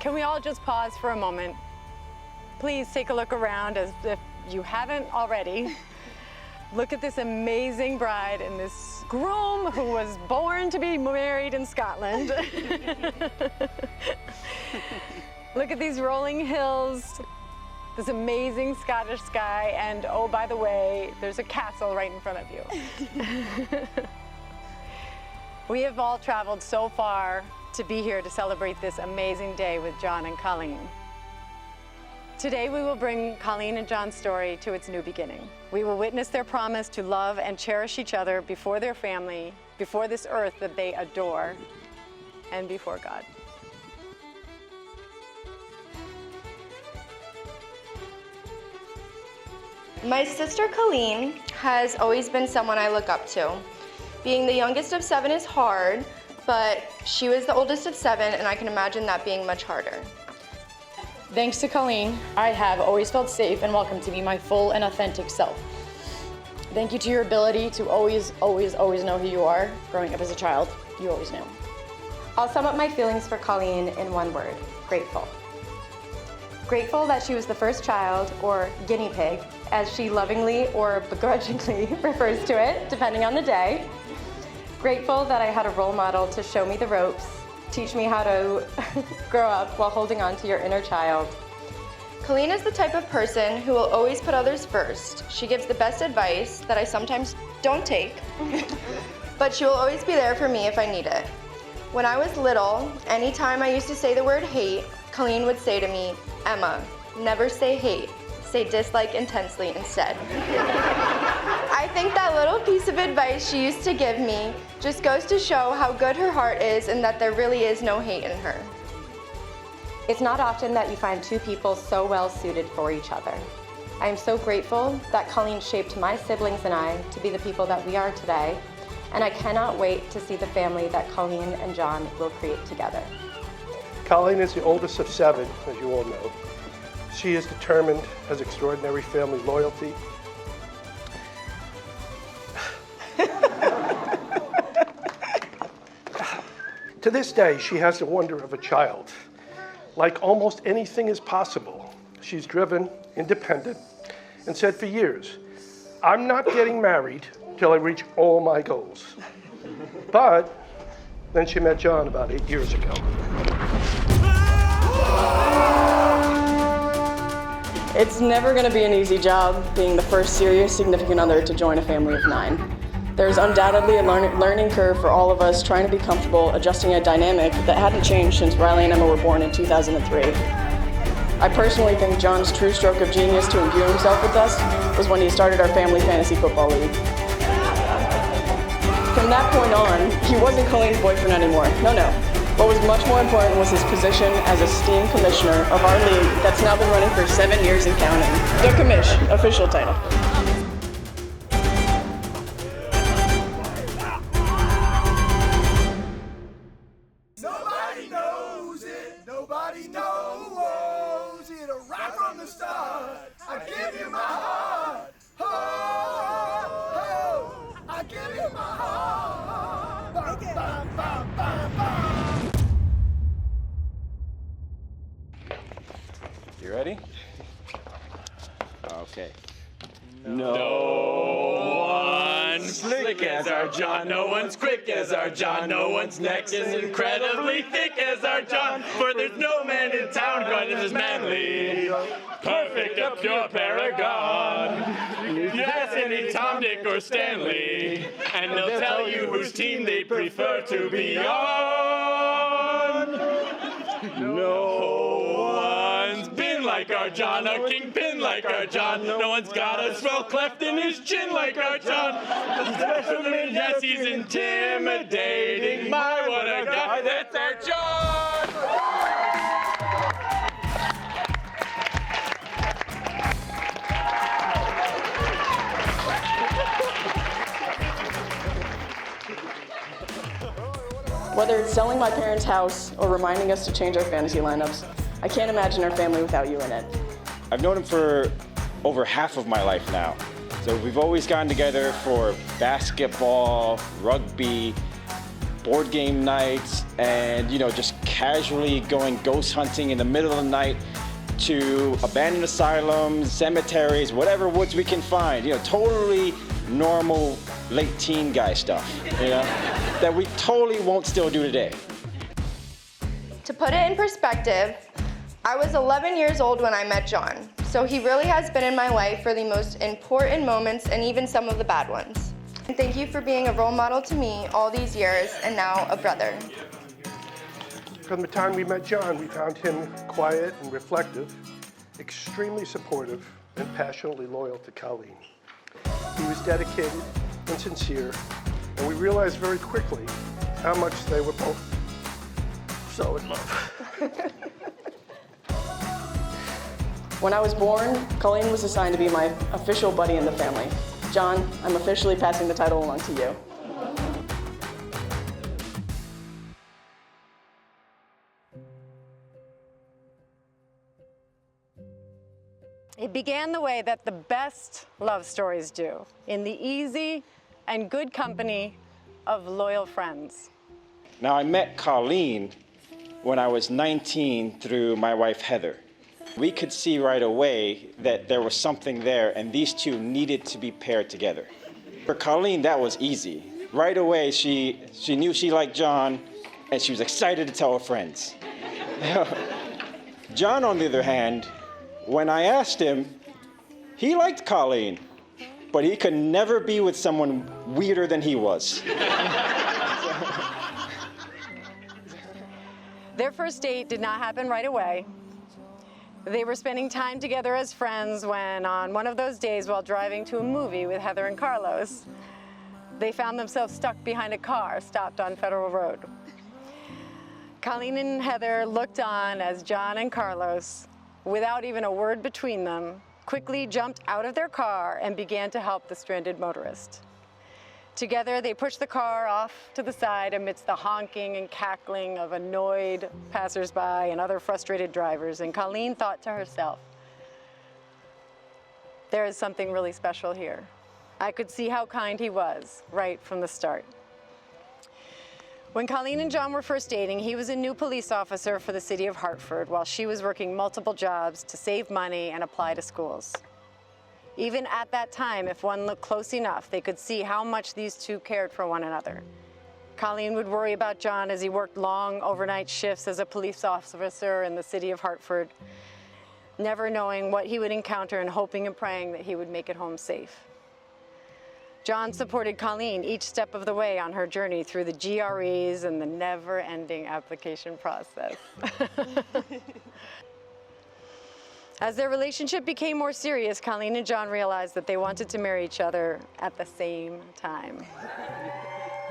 Can we all just pause for a moment? Please take a look around as if you haven't already. Look at this amazing bride and this groom who was born to be married in Scotland. Look at these rolling hills, this amazing Scottish sky, and oh, by the way, there's a castle right in front of you. We have all traveled so far to be here to celebrate this amazing day with John and Colleen. Today we will bring Colleen and John's story to its new beginning. We will witness their promise to love and cherish each other before their family, before this earth that they adore, and before God. My sister Colleen has always been someone I look up to. Being the youngest of 7 is hard, but she was the oldest of 7, and I can imagine that being much harder. Thanks to Colleen, I have always felt safe and welcome to be my full and authentic self. Thank you to your ability to always know who you are. Growing up as a child, you always knew. I'll sum up my feelings for Colleen in one word: grateful. Grateful that she was the first child, or guinea pig, as she lovingly or begrudgingly refers to it, depending on the day. Grateful that I had a role model to show me the ropes, teach me how to grow up while holding on to your inner child. Colleen is the type of person who will always put others first. She gives the best advice that I sometimes don't take, but she will always be there for me if I need it. When I was little, anytime I used to say the word hate, Colleen would say to me, "Emma, never say hate, say dislike intensely instead." I think that little piece of advice she used to give me just goes to show how good her heart is and that there really is no hate in her. It's not often that you find two people so well suited for each other. I am so grateful that Colleen shaped my siblings and I to be the people that we are today, and I cannot wait to see the family that Colleen and John will create together. Colleen is the oldest of 7, as you all know. She is determined, has extraordinary family loyalty. To this day, she has the wonder of a child. Like almost anything is possible, she's driven, independent, and said for years, "I'm not getting married till I reach all my goals." But then she met John about 8 years ago. It's never going to be an easy job being the first serious significant other to join a family of 9. There's undoubtedly a learning curve for all of us trying to be comfortable adjusting a dynamic that hadn't changed since Riley and Emma were born in 2003. I personally think John's true stroke of genius to imbue himself with us was when he started our family fantasy football league. From that point on, he wasn't Colleen's boyfriend anymore. No. What was much more important was his position as esteemed commissioner of our league that's now been running for 7 years and counting. The commish, official title. Nobody knows it, nobody knows it, right from the start. I give you my heart, oh, I give you my heart. Bum, bum, bum, bum, bum. You ready? Okay. No one's slick as our John, no one's quick as our John, no one's neck is incredibly thick as our John, for there's no man in town quite as manly, perfect, a pure paragon. You ask any Tom, Dick, or Stanley, and they'll tell you whose team they prefer to be on. No one's been like our John, a kingpin like our John. No one's got a swell cleft in his chin like our John. Specialman, yes, he's intimidating. My, what a guy, that's our John! Whether it's selling my parents' house or reminding us to change our fantasy lineups, I can't imagine our family without you in it. I've known him for over half of my life now. So we've always gotten together for basketball, rugby, board game nights, and just casually going ghost hunting in the middle of the night to abandoned asylums, cemeteries, whatever woods we can find. You know, totally normal late teen guy stuff, you know, that we totally won't still do today. To put it in perspective, I was 11 years old when I met John, so he really has been in my life for the most important moments and even some of the bad ones. And thank you for being a role model to me all these years and now a brother. From the time we met John, we found him quiet and reflective, extremely supportive, and passionately loyal to Colleen. He was dedicated and sincere, and we realized very quickly how much they were both so in love. When I was born, Colleen was assigned to be my official buddy in the family. John, I'm officially passing the title along to you. It began the way that the best love stories do, in the easy and good company of loyal friends. Now, I met Colleen when I was 19 through my wife, Heather. We could see right away that there was something there, and these two needed to be paired together. For Colleen, that was easy. Right away, she knew she liked John, and she was excited to tell her friends. John, on the other hand, when I asked him, he liked Colleen, but he could never be with someone weirder than he was. Their first date did not happen right away. They were spending time together as friends when, on one of those days while driving to a movie with Heather and Carlos, they found themselves stuck behind a car stopped on Federal Road. Colleen and Heather looked on as John and Carlos, without even a word between them, quickly jumped out of their car and began to help the stranded motorist. Together, they pushed the car off to the side amidst the honking and cackling of annoyed passersby and other frustrated drivers, and Colleen thought to herself, there is something really special here. I could see how kind he was right from the start. When Colleen and John were first dating, he was a new police officer for the city of Hartford, while she was working multiple jobs to save money and apply to schools. Even at that time, if one looked close enough, they could see how much these two cared for one another. Colleen would worry about John as he worked long overnight shifts as a police officer in the city of Hartford, never knowing what he would encounter and hoping and praying that he would make it home safe. John supported Colleen each step of the way on her journey through the GREs and the never-ending application process. As their relationship became more serious, Colleen and John realized that they wanted to marry each other at the same time.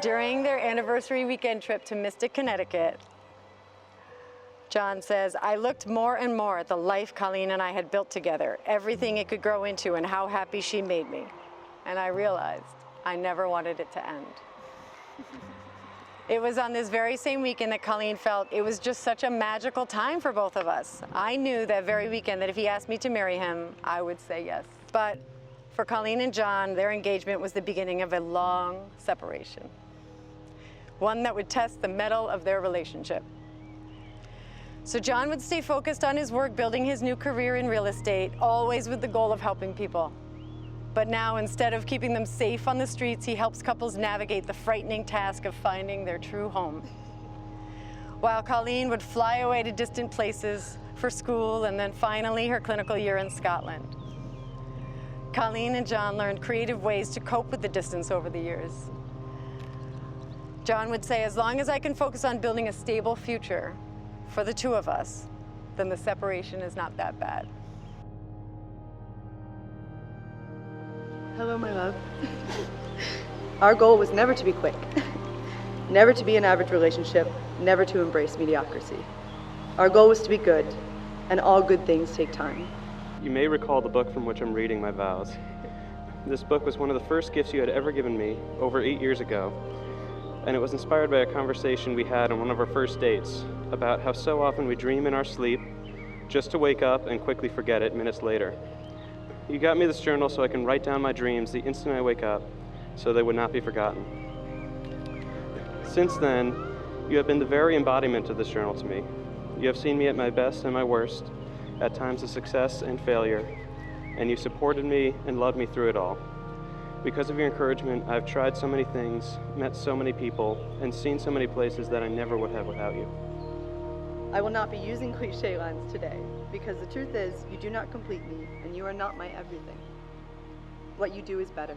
During their anniversary weekend trip to Mystic, Connecticut, John says, I looked more and more at the life Colleen and I had built together, everything it could grow into and how happy she made me. And I realized I never wanted it to end. It was on this very same weekend that Colleen felt it was just such a magical time for both of us. I knew that very weekend that if he asked me to marry him, I would say yes. But for Colleen and John, their engagement was the beginning of a long separation, one that would test the mettle of their relationship. So John would stay focused on his work, building his new career in real estate, always with the goal of helping people. But now, instead of keeping them safe on the streets, he helps couples navigate the frightening task of finding their true home. While Colleen would fly away to distant places for school and then finally her clinical year in Scotland. Colleen and John learned creative ways to cope with the distance over the years. John would say, as long as I can focus on building a stable future for the two of us, then the separation is not that bad. Hello, my love. Our goal was never to be quick, never to be an average relationship, never to embrace mediocrity. Our goal was to be good, and all good things take time. You may recall the book from which I'm reading my vows. This book was one of the first gifts you had ever given me over 8 years ago, and it was inspired by a conversation we had on one of our first dates about how so often we dream in our sleep just to wake up and quickly forget it minutes later. You got me this journal so I can write down my dreams the instant I wake up, so they would not be forgotten. Since then, You have been the very embodiment of this journal to me. You have seen me at my best and my worst, at times of success and failure, and you supported me and loved me through it all. Because of your encouragement, I've tried so many things, met so many people, and seen so many places that I never would have without you. I will not be using cliche lines today, because the truth is, you do not complete me, and you are not my everything. What you do is better.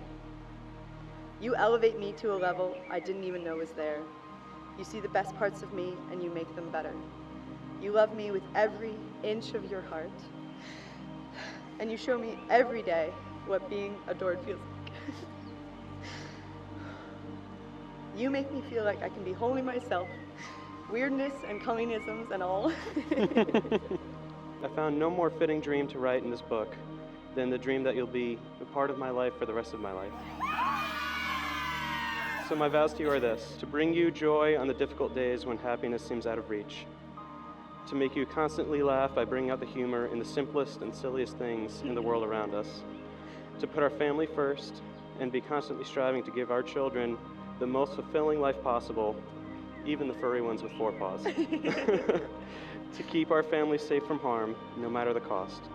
You elevate me to a level I didn't even know was there. You see the best parts of me, and you make them better. You love me with every inch of your heart, and you show me every day what being adored feels like. You make me feel like I can be wholly myself, weirdness and Colleenisms and all. I found no more fitting dream to write in this book than the dream that you'll be a part of my life for the rest of my life. So my vows to you are this: to bring you joy on the difficult days when happiness seems out of reach, to make you constantly laugh by bringing out the humor in the simplest and silliest things in the world around us, to put our family first and be constantly striving to give our children the most fulfilling life possible, even the furry ones with 4 paws, to keep our family safe from harm, no matter the cost,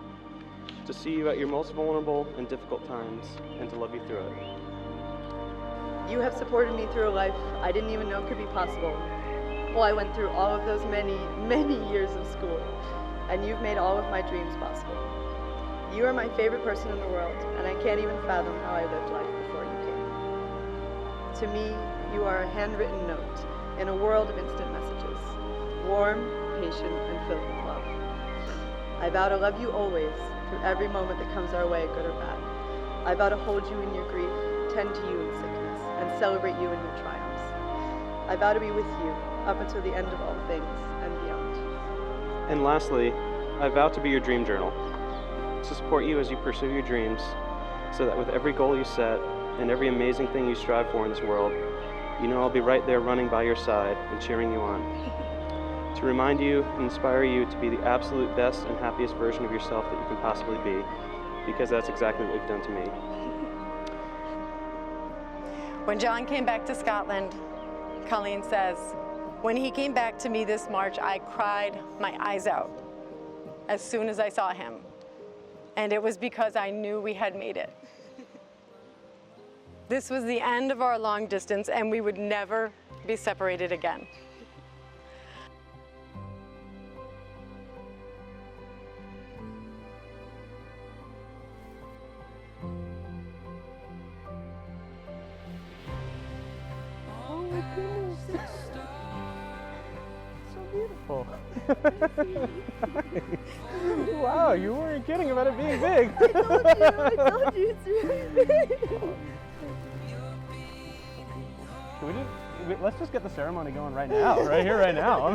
to see you at your most vulnerable and difficult times, and to love you through it. You have supported me through a life I didn't even know could be possible. Well, I went through all of those many, many years of school, and you've made all of my dreams possible. You are my favorite person in the world, and I can't even fathom how I lived life before you came. To me, you are a handwritten note in a world of instant messages, warm, patient, and filled with love. I vow to love you always, through every moment that comes our way, good or bad. I vow to hold you in your grief, tend to you in sickness, and celebrate you in your triumphs. I vow to be with you up until the end of all things and beyond. And lastly, I vow to be your dream journal, to support you as you pursue your dreams, so that with every goal you set and every amazing thing you strive for in this world, you know I'll be right there running by your side and cheering you on. To remind you and inspire you to be the absolute best and happiest version of yourself that you can possibly be, because that's exactly what you've done to me. When John came back to Scotland, Colleen says, when he came back to me this March, I cried my eyes out as soon as I saw him. And it was because I knew we had made it. This was the end of our long distance, and we would never be separated again. Oh my goodness. So beautiful. Wow, you weren't kidding about it being big. I told you, it's really big. Let's just get the ceremony going right now, right here, right now.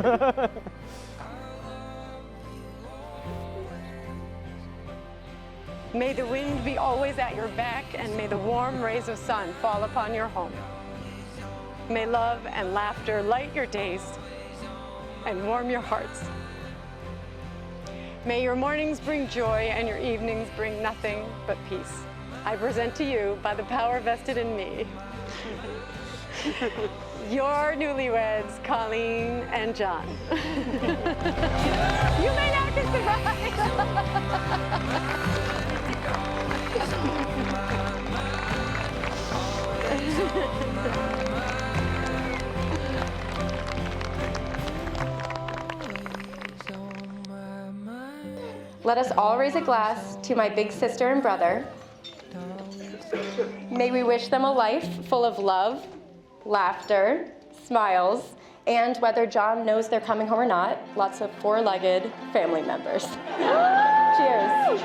May the wind be always at your back, and may the warm rays of sun fall upon your home. May love and laughter light your days and warm your hearts. May your mornings bring joy and your evenings bring nothing but peace. I present to you, by the power vested in me, your newlyweds, Colleen and John. You may now kiss the bride. Let us all raise a glass to my big sister and brother. May we wish them a life full of love, laughter, smiles, and whether John knows they're coming home or not, lots of four-legged family members. Cheers.